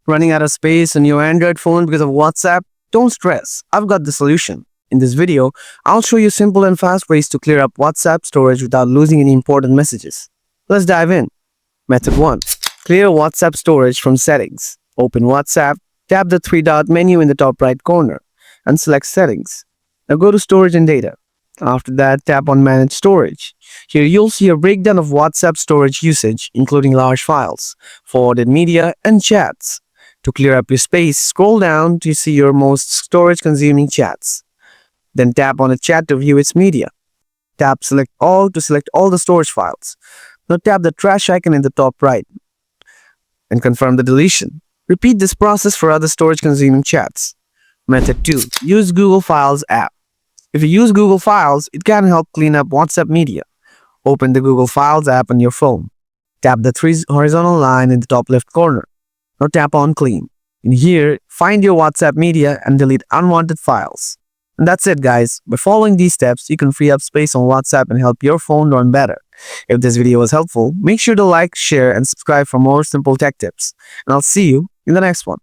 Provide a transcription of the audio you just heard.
Running out of space on your Android phone because of WhatsApp? Don't stress, I've got the solution. In this video, I'll show you simple and fast ways to clear up WhatsApp storage without losing any important messages. Let's dive in. Method 1. Clear WhatsApp storage from Settings. Open WhatsApp, tap the three-dot menu in the top right corner, and select Settings. Now go to Storage and Data. After that, tap on Manage Storage. Here you'll see a breakdown of WhatsApp storage usage, including large files, forwarded media, and chats. To clear up your space, scroll down to see your most storage-consuming chats. Then tap on a chat to view its media. Tap Select All to select all the storage files. Now tap the trash icon in the top right and confirm the deletion. Repeat this process for other storage-consuming chats. Method 2. Use Google Files app. If you use Google Files, it can help clean up WhatsApp media. Open the Google Files app on your phone. Tap the three horizontal line in the top left corner. Now tap on Clean. In here, find your WhatsApp media and delete unwanted files. And that's it, guys. By following these steps, you can free up space on WhatsApp and help your phone run better. If this video was helpful, make sure to like, share, and subscribe for more simple tech tips. And I'll see you in the next one.